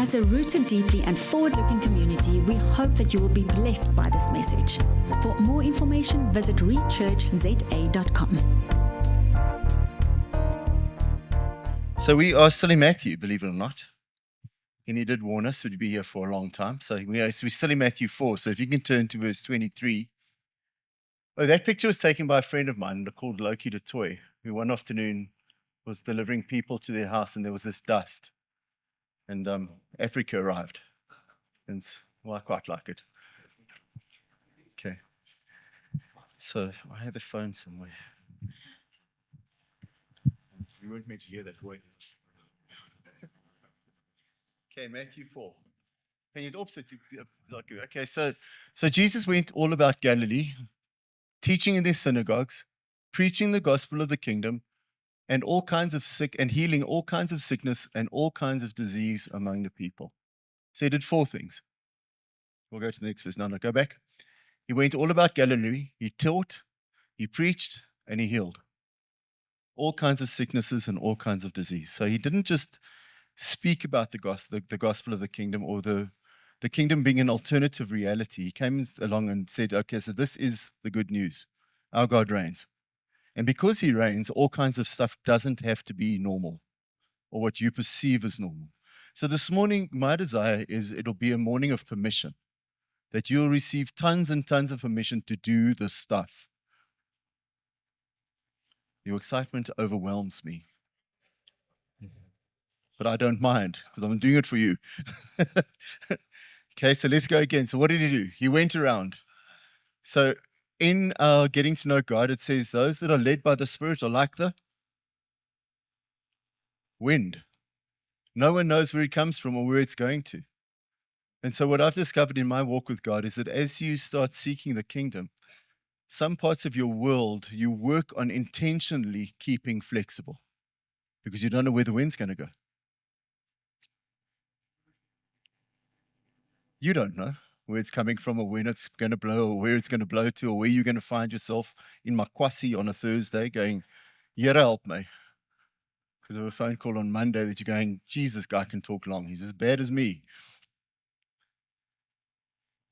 As a rooted deeply and forward-looking community, we hope that you will be blessed by this message. For more information, visit rechurchza.com. So we are still in Matthew, believe it or not. And he did warn us we'd be here for a long time. So we're still in Matthew 4. So if you can turn to verse 23. Oh, that picture was taken by a friend of mine called Loki DeToy, who one afternoon was delivering people to their house and there was this dust. And Africa arrived. And well, I quite like it. Okay. So I have a phone somewhere. You weren't meant to hear that, were you? Okay, Matthew 4. Can you opposite? Okay, so Jesus went all about Galilee, teaching in their synagogues, preaching the gospel of the kingdom, and all kinds of sick and healing all kinds of sickness and all kinds of disease among the people. So he did 4 things. We'll go to the next verse. No, go back. He went all about Galilee. He taught, he preached, and he healed all kinds of sicknesses and all kinds of disease. So he didn't just speak about the gospel of the kingdom or the kingdom being an alternative reality. He came along and said, okay, so this is the good news. Our God reigns. And because he reigns, all kinds of stuff doesn't have to be normal or what you perceive as normal. So this morning, my desire is it'll be a morning of permission, that you'll receive tons and tons of permission to do this stuff. Your excitement overwhelms me. But I don't mind because I'm doing it for you. Okay, so let's go again. So what did he do? He went around. So in our getting to know God, it says those that are led by the Spirit are like the wind. No one knows where it comes from or where it's going to. And so what I've discovered in my walk with God is that as you start seeking the kingdom, some parts of your world you work on intentionally keeping flexible because you don't know where the wind's going to go. You don't know where it's coming from or when it's going to blow or where it's going to blow to or where you're going to find yourself in Makwasi on a Thursday going, Here, help me. Because of a phone call on Monday that you're going, Jesus, guy can talk long. He's as bad as me.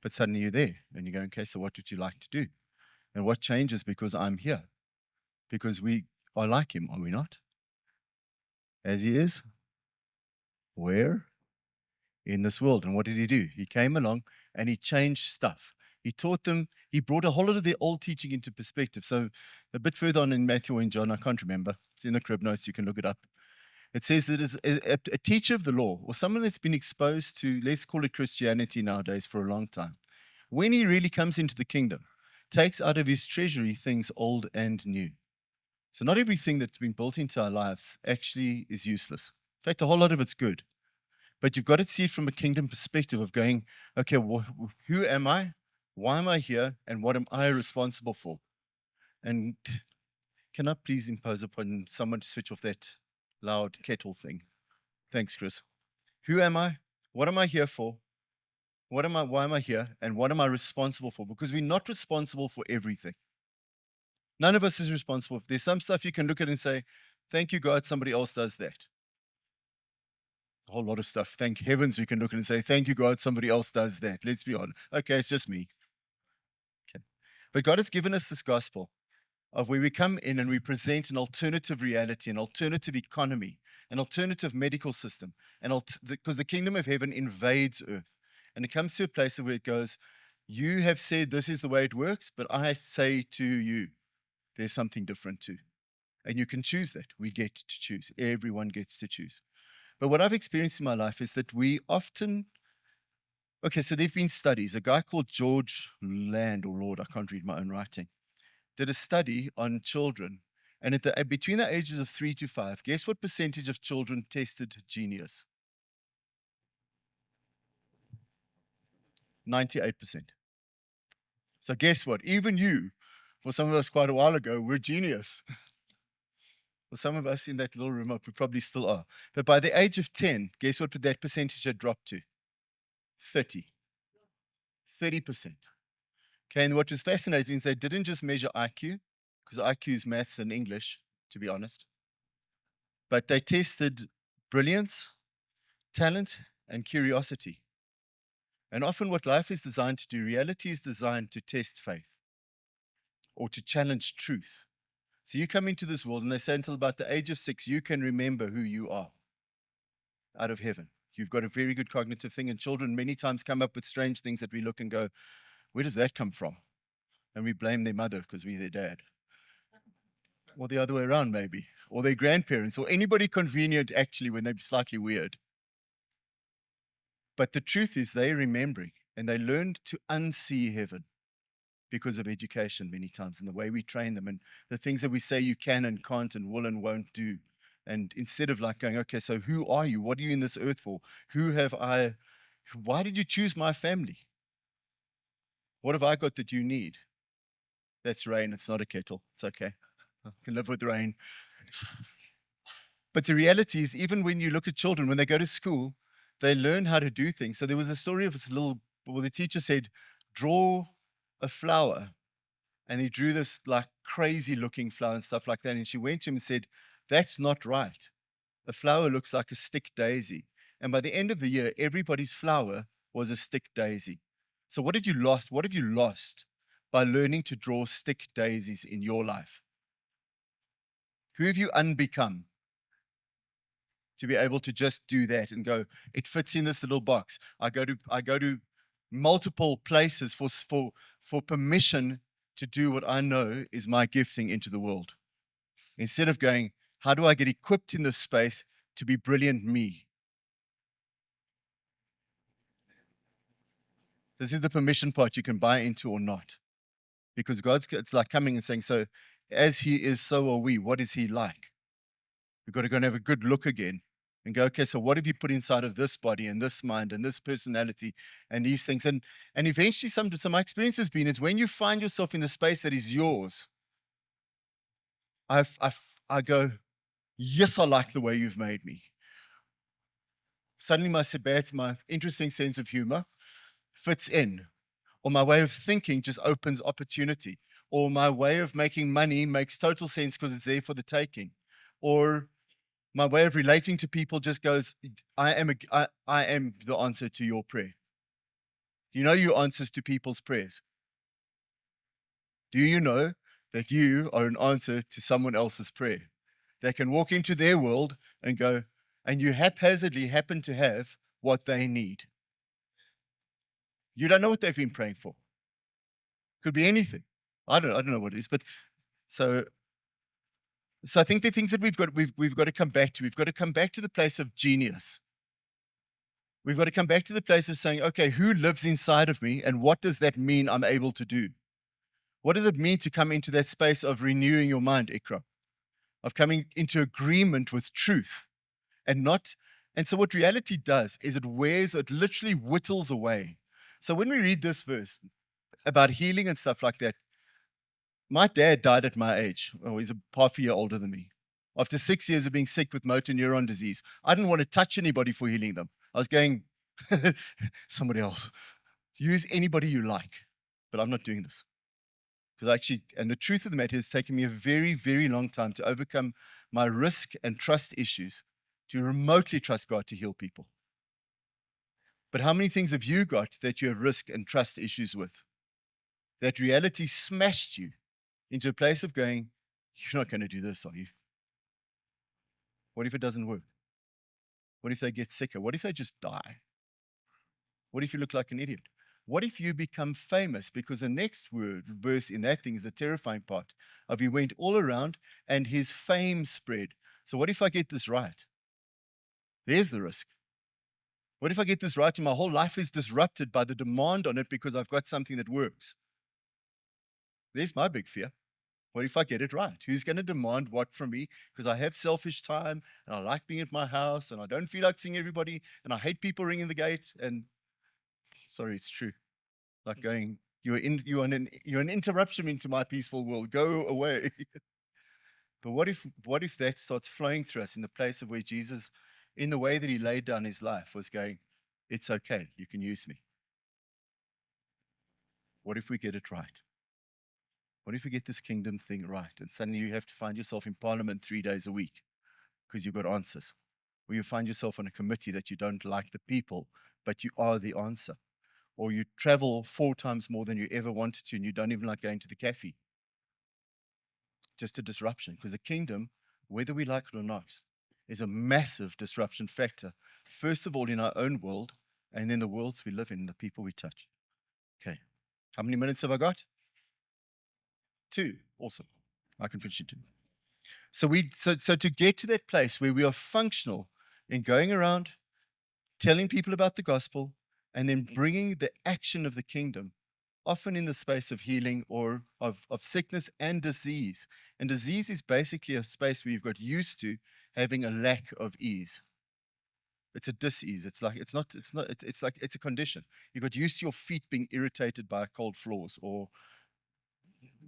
But suddenly you're there and you're going, okay, so what would you like to do? And what changes because I'm here? Because we are like him, are we not? As he is. Where? In this world. And what did he do? He came along and he changed stuff. He taught them, he brought a whole lot of their old teaching into perspective. So a bit further on in Matthew and John, I can't remember. It's in the crib notes, you can look it up. It says that as a teacher of the law, or someone that's been exposed to, let's call it Christianity nowadays for a long time, when he really comes into the kingdom, takes out of his treasury things old and new. So not everything that's been built into our lives actually is useless. In fact, a whole lot of it's good. But you've got to see it from a kingdom perspective of going, okay, who am I? Why am I here? And what am I responsible for? And can I please impose upon someone to switch off that loud kettle thing? Thanks, Chris. Who am I? What am I here for? Why am I here? And what am I responsible for? Because we're not responsible for everything. None of us is responsible. There's some stuff you can look at and say, thank you, God, somebody else does that. A whole lot of stuff. Thank heavens we can look at and say, thank you, God, somebody else does that. Let's be honest. Okay, it's just me. Okay. But God has given us this gospel of where we come in and we present an alternative reality, an alternative economy, an alternative medical system, because the kingdom of heaven invades earth. And it comes to a place where it goes, you have said this is the way it works, but I say to you, there's something different too. And you can choose that. We get to choose. Everyone gets to choose. But what I've experienced in my life is that we often, okay, so there have been studies. A guy called George Land, or Lord, I can't read my own writing, did a study on children. And between the ages of 3 to 5, guess what percentage of children tested genius? 98%. So guess what? Even you, for some of us quite a while ago, we're genius. For some of us in that little room, we probably still are. But by the age of 10, guess what that percentage had dropped to? 30%. Okay, and what was fascinating is they didn't just measure IQ, because IQ is maths and English, to be honest. But they tested brilliance, talent, and curiosity. And often what life is designed to do, reality is designed to test faith or to challenge truth. So you come into this world and they say until about the age of 6, you can remember who you are out of heaven. You've got a very good cognitive thing, and children many times come up with strange things that we look and go, where does that come from? And we blame their mother because we're their dad. Or the other way around, maybe. Or their grandparents, or anybody convenient actually when they're slightly weird. But the truth is they're remembering, and they learned to unsee heaven because of education many times and the way we train them and the things that we say you can and can't and will and won't do. And instead of like going, okay, so who are you? What are you in this earth for? Why did you choose my family? What have I got that you need? That's rain. It's not a kettle. It's okay. I can live with rain. But the reality is, even when you look at children, when they go to school, they learn how to do things. So there was a story of this the teacher said, draw a flower. And he drew this like crazy looking flower and stuff like that. And she went to him and said, that's not right. A flower looks like a stick daisy. And by the end of the year, everybody's flower was a stick daisy. So what have you lost by learning to draw stick daisies in your life? Who have you unbecome to be able to just do that and go, it fits in this little box. I go to multiple places for permission to do what I know is my gifting into the world. Instead of going, how do I get equipped in this space to be brilliant me? This is the permission part you can buy into or not. Because it's like coming and saying, so as he is, so are we. What is he like? We've got to go and have a good look again and go, okay, so what have you put inside of this body and this mind and this personality and these things? And eventually some my experience has been is when you find yourself in the space that is yours, I go, yes, I like the way you've made me. Suddenly my interesting sense of humor fits in, or my way of thinking just opens opportunity, or my way of making money makes total sense because it's there for the taking, or my way of relating to people just goes, I am the answer to your prayer. Do you know your answers to people's prayers? Do you know that you are an answer to someone else's prayer? They can walk into their world and go, and you haphazardly happen to have what they need. You don't know what they've been praying for. Could be anything. I don't know what it is, but so I think the things that we've got to come back to. We've got to come back to the place of genius. We've got to come back to the place of saying, okay, who lives inside of me and what does that mean I'm able to do? What does it mean to come into that space of renewing your mind, Ikra? Of coming into agreement with truth and so what reality does is it literally whittles away. So when we read this verse about healing and stuff like that, my dad died at my age. Oh, he's a half a year older than me. After 6 years of being sick with motor neuron disease, I didn't want to touch anybody for healing them. I was going, somebody else. Use anybody you like, but I'm not doing this. And the truth of the matter is, it's taken me a very, very long time to overcome my risk and trust issues, to remotely trust God to heal people. But how many things have you got that you have risk and trust issues with? That reality smashed you into a place of going, you're not going to do this, are you? What if it doesn't work? What if they get sicker? What if they just die? What if you look like an idiot? What if you become famous? Because the next verse in that thing is the terrifying part of he went all around and his fame spread. So what if I get this right? There's the risk. What if I get this right and my whole life is disrupted by the demand on it because I've got something that works? There's my big fear. What if I get it right? Who's going to demand what from me? Because I have selfish time and I like being at my house and I don't feel like seeing everybody and I hate people ringing the gate. And sorry, it's true. Like going, you're an interruption into my peaceful world. Go away. But what if that starts flowing through us in the place of where Jesus, in the way that he laid down his life, was going, it's okay, you can use me. What if we get it right? What if we get this kingdom thing right? And suddenly you have to find yourself in parliament 3 days a week because you've got answers. or you find yourself on a committee that you don't like the people, but you are the answer. Or you travel 4 times more than you ever wanted to, and you don't even like going to the cafe. Just a disruption, because the kingdom, whether we like it or not, is a massive disruption factor. First of all, in our own world, and then the worlds we live in, the people we touch. Okay. How many minutes have I got? 2. Awesome. I can finish in 2. So to get to that place where we are functional in going around, telling people about the gospel, and then bringing the action of the kingdom, often in the space of healing or of sickness and disease. And disease is basically a space where you've got used to having a lack of ease. It's a dis-ease. It's like it's a condition. You got used to your feet being irritated by cold floors or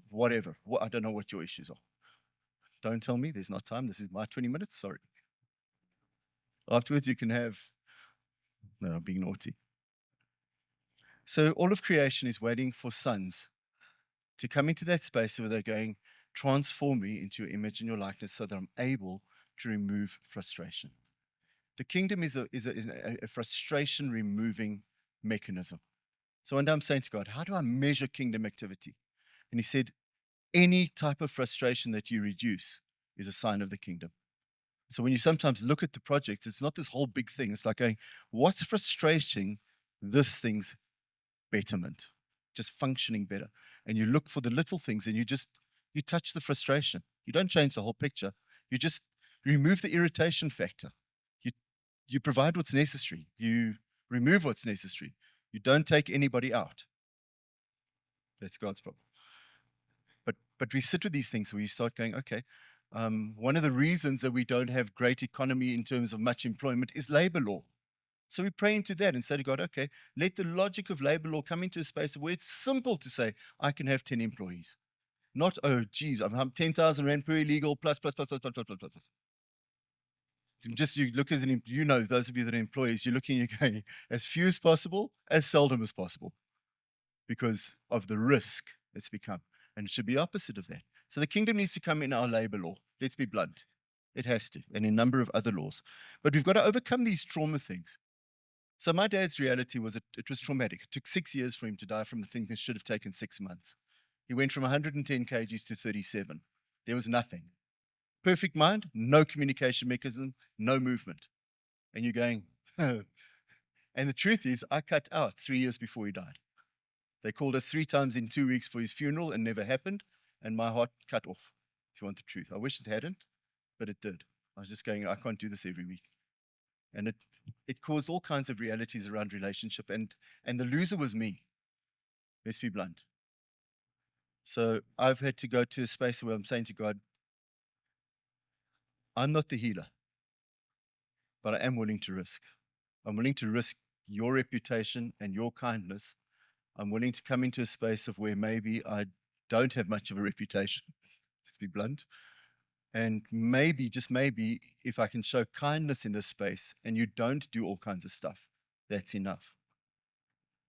whatever. I don't know what your issues are. Don't tell me. There's not time. This is my 20 minutes. Sorry. Afterwards, you can have. No, I'm being naughty. So all of creation is waiting for sons to come into that space where they're going, transform me into your image and your likeness so that I'm able to remove frustration. The kingdom is a frustration removing mechanism. So one day I'm saying to God, how do I measure kingdom activity? And he said, any type of frustration that you reduce is a sign of the kingdom. So when you sometimes look at the projects, it's not this whole big thing. It's like going, what's frustrating this thing's betterment, just functioning better? And you look for the little things and you touch the frustration. You don't change the whole picture. You just remove the irritation factor. You provide what's necessary. You remove what's necessary. You don't take anybody out. That's God's problem. But we sit with these things where you start going, okay, one of the reasons that we don't have great economy in terms of much employment is labor law. So we pray into that and say to God, okay, let the logic of labor law come into a space where it's simple to say, I can have 10 employees. Not, oh, geez, I'm 10,000 rand per illegal, plus. Just you look as those of you that are employees, you're looking, you're going as few as possible, as seldom as possible, because of the risk it's become. And it should be opposite of that. So the kingdom needs to come in our labor law. Let's be blunt. It has to, and in a number of other laws. But we've got to overcome these trauma things. So my dad's reality was it was traumatic. It took 6 years for him to die from a thing that should have taken 6 months. He went from 110 kgs to 37. There was nothing. Perfect mind, no communication mechanism, no movement. And you're going, and the truth is, I cut out 3 years before he died. They called us 3 times in 2 weeks for his funeral and never happened. And my heart cut off, if you want the truth. I wish it hadn't, but it did. I was just going, I can't do this every week. And it caused all kinds of realities around relationship. And the loser was me. Let's be blunt. So I've had to go to a space where I'm saying to God, I'm not the healer, but I am willing to risk. I'm willing to risk your reputation and your kindness. I'm willing to come into a space of where maybe I don't have much of a reputation, let's be blunt. And maybe, just maybe, if I can show kindness in this space and you don't do all kinds of stuff, that's enough.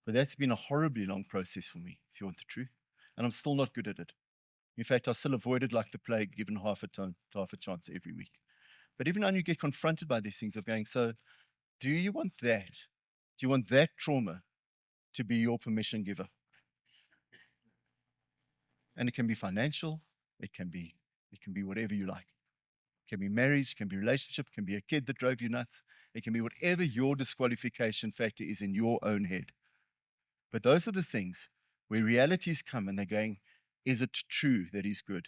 But that's been a horribly long process for me, if you want the truth. And I'm still not good at it. In fact, I still avoid it like the plague, given half a chance every week. But even when you get confronted by these things of going, so do you want that? Do you want that trauma to be your permission giver? And it can be financial, it can be whatever you like. It can be marriage, it can be relationship, it can be a kid that drove you nuts. It can be whatever your disqualification factor is in your own head. But those are the things where realities come and they're going, is it true that he's good?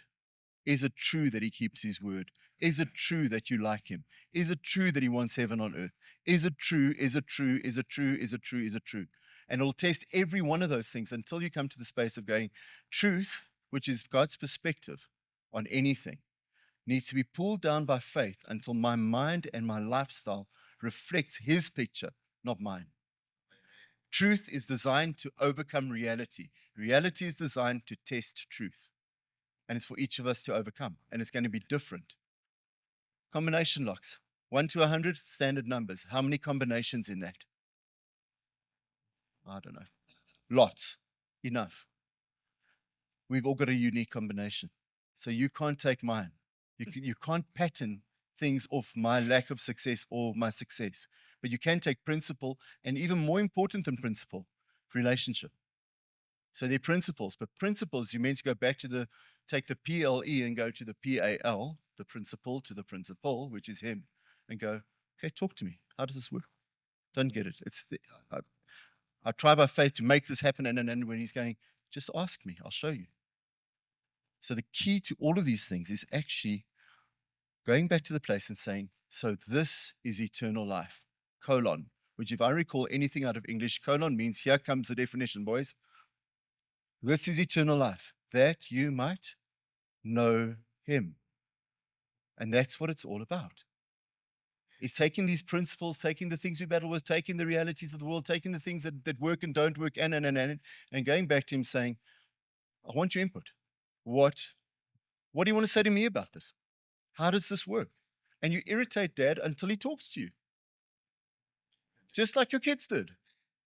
Is it true that he keeps his word? Is it true that you like him? Is it true that he wants heaven on earth? Is it true? Is it true? Is it true? Is it true? Is it true? And it'll test every one of those things until you come to the space of going, truth, which is God's perspective on anything, needs to be pulled down by faith until my mind and my lifestyle reflects his picture, not mine. Truth is designed to overcome reality. Reality is designed to test truth. And it's for each of us to overcome. And it's going to be different. Combination locks. 1 to 100, standard numbers. How many combinations in that? I don't know. Lots. Enough. We've all got a unique combination. So you can't take mine. You can't pattern things off my lack of success or my success. But you can take principle, and even more important than principle, relationship. So they're principles, but principles, you meant to go back to take the PLE and go to the PAL, the principle to the principal, which is him, and go, okay, talk to me. How does this work? Don't get it. I try by faith to make this happen, and when he's going, just ask me, I'll show you. So the key to all of these things is actually going back to the place and saying, so this is eternal life, colon, which if I recall anything out of English, colon means here comes the definition, boys. This is eternal life, that you might know him. And that's what it's all about. Is taking these principles, taking the things we battle with, taking the realities of the world, taking the things that work and don't work, and going back to him saying, I want your input. What do you want to say to me about this? How does this work? And you irritate Dad until he talks to you. Just like your kids did.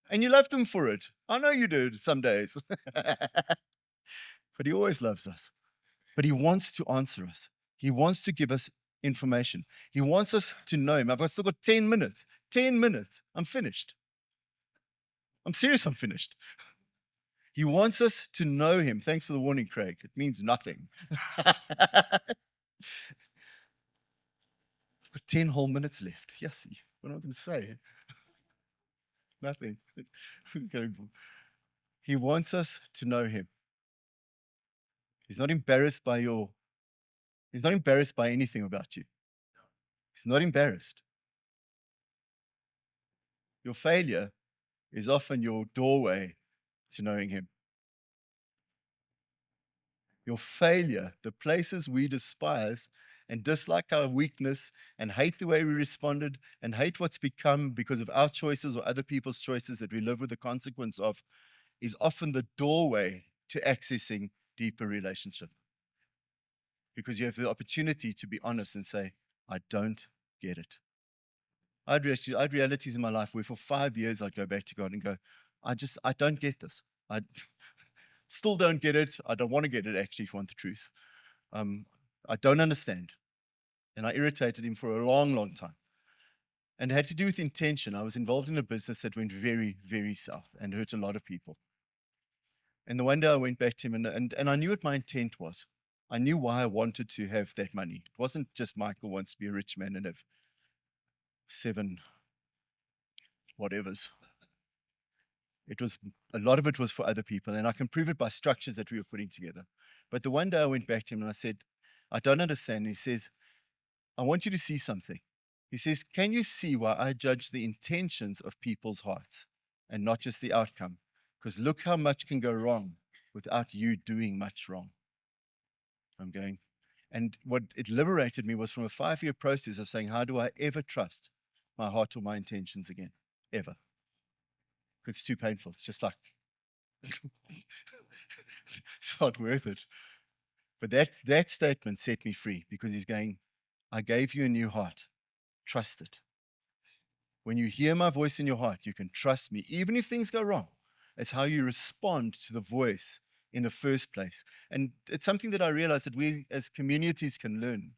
And you love them for it. I know you did some days. But he always loves us. But he wants to answer us. He wants to give us information. He wants us to know him. I've still got 10 minutes. 10 minutes. I'm finished. I'm serious, I'm finished. He wants us to know him. Thanks for the warning, Craig. It means nothing. I've got 10 whole minutes left. Yes, what am I going to say? Nothing. He wants us to know him. He's not embarrassed by anything about you. He's not embarrassed. Your failure is often your doorway to knowing him. Your failure, the places we despise and dislike our weakness and hate the way we responded and hate what's become because of our choices or other people's choices that we live with the consequence of, is often the doorway to accessing deeper relationship. Because you have the opportunity to be honest and say, I don't get it. I had realities in my life where for 5 years I'd go back to God and go, I don't get this. I still don't get it. I don't want to get it, actually, if you want the truth. I don't understand. And I irritated him for a long, long time. And it had to do with intention. I was involved in a business that went very, very south and hurt a lot of people. And the one day I went back to him and I knew what my intent was. I knew why I wanted to have that money. It wasn't just Michael wants to be a rich man and have 7 whatevers. A lot of it was for other people, and I can prove it by structures that we were putting together. But the one day I went back to him and I said, I don't understand. And he says, I want you to see something. He says, can you see why I judge the intentions of people's hearts and not just the outcome? Because look how much can go wrong without you doing much wrong. I'm going, and what it liberated me was from a 5-year process of saying, how do I ever trust my heart or my intentions again? Ever. Because it's too painful. It's just like, it's not worth it. But that statement set me free because he's going, I gave you a new heart. Trust it. When you hear my voice in your heart, you can trust me, even if things go wrong. It's how you respond to the voice in the first place. And it's something that I realized that we as communities can learn,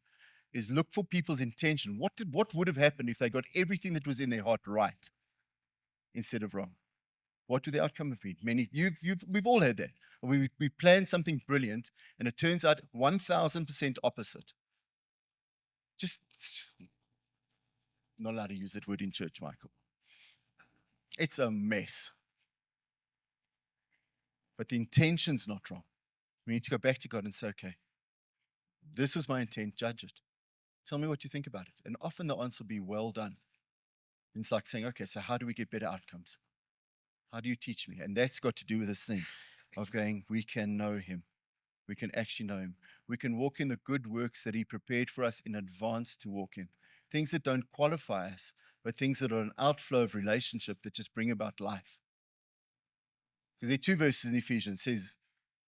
is look for people's intention. What would have happened if they got everything that was in their heart right instead of wrong? What would the outcome have been? We've all had that. We planned something brilliant, and it turns out 1,000% opposite. Just not allowed to use that word in church, Michael. It's a mess. But the intention's not wrong. We need to go back to God and say, okay, this was my intent, judge it. Tell me what you think about it. And often the answer will be well done. And it's like saying, okay, so how do we get better outcomes? How do you teach me? And that's got to do with this thing of going, we can know him. We can actually know him. We can walk in the good works that he prepared for us in advance to walk in. Things that don't qualify us, but things that are an outflow of relationship that just bring about life. Because there are 2 verses in Ephesians. It says,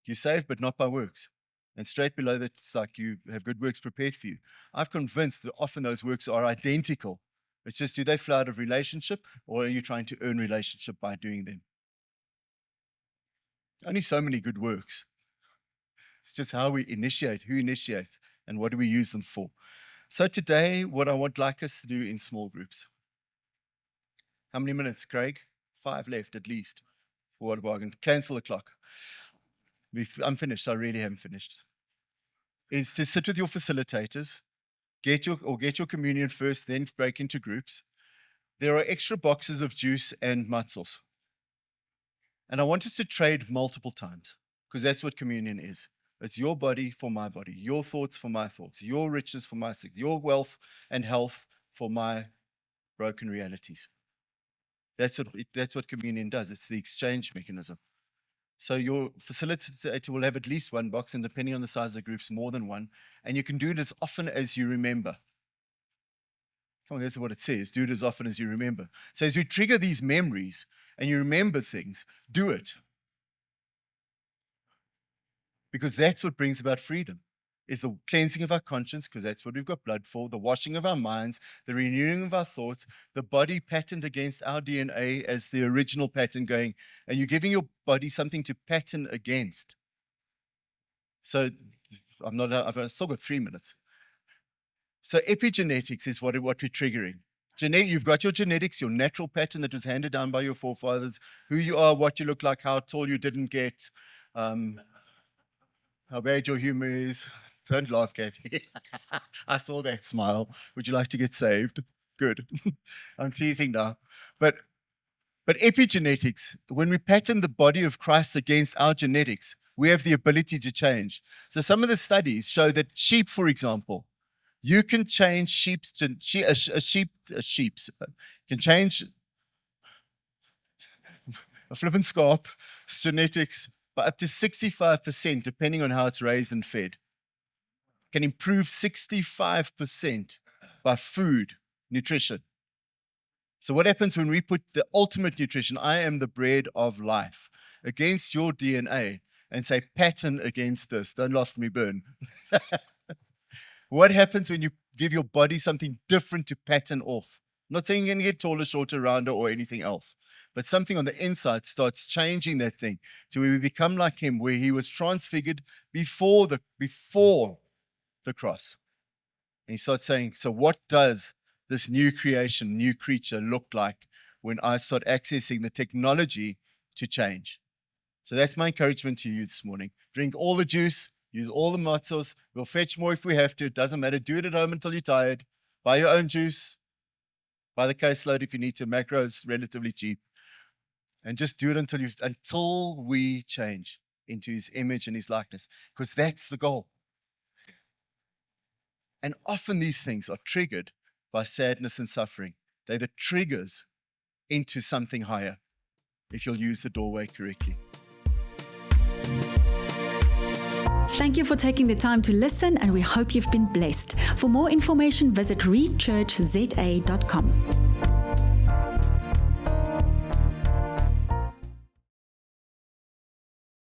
you're saved, but not by works. And straight below that, it's like you have good works prepared for you. I'm convinced that often those works are identical. It's just, do they flow out of relationship, or are you trying to earn relationship by doing them? Only so many good works. It's just how we initiate, who initiates, and what do we use them for. So today, what I would like us to do in small groups. How many minutes, Craig? 5 left at least. What a bargain. Cancel the clock. I'm finished. I really am finished. Is to sit with your facilitators, get your communion first, then break into groups. There are extra boxes of juice and matzos. And I want us to trade multiple times, because that's what communion is. It's your body for my body, your thoughts for my thoughts, your riches for my sick, your wealth and health for my broken realities. That's what communion does. It's the exchange mechanism. So your facilitator will have at least one box, and depending on the size of the groups, more than one. And you can do it as often as you remember. Come on, that's what it says. Do it as often as you remember. So as we trigger these memories and you remember things, do it. Because that's what brings about freedom, is the cleansing of our conscience, because that's what we've got blood for, the washing of our minds, the renewing of our thoughts, the body patterned against our DNA as the original pattern going, and you're giving your body something to pattern against. So I've still got 3 minutes. So epigenetics is what we're triggering. You've got your genetics, your natural pattern that was handed down by your forefathers, who you are, what you look like, how tall you didn't get, how bad your humor is. Don't laugh, Kathy. I saw that smile. Would you like to get saved? Good. I'm teasing now. But epigenetics, when we pattern the body of Christ against our genetics, we have the ability to change. So some of the studies show that sheep, for example, you can change sheep's can change a flippin' scarp genetics by up to 65%, depending on how it's raised and fed. Can improve 65% by food, nutrition. So what happens when we put the ultimate nutrition, I am the bread of life, against your DNA and say, pattern against this? Don't laugh at me, burn. What happens when you give your body something different to pattern off? I'm not saying you're going to get taller, shorter, rounder, or anything else, but something on the inside starts changing that thing to where we become like him, where he was transfigured before the cross. And he starts saying, so what does this new creation, new creature look like when I start accessing the technology to change? So that's my encouragement to you this morning. Drink all the juice, use all the matzos. We'll fetch more if we have to. It doesn't matter. Do it at home until you're tired. Buy your own juice. Buy the caseload if you need to. Macro is relatively cheap. And just do it until we change into his image and his likeness, because that's the goal. And often these things are triggered by sadness and suffering. They're the triggers into something higher, if you'll use the doorway correctly. Thank you for taking the time to listen, and we hope you've been blessed. For more information, visit rechurchza.com.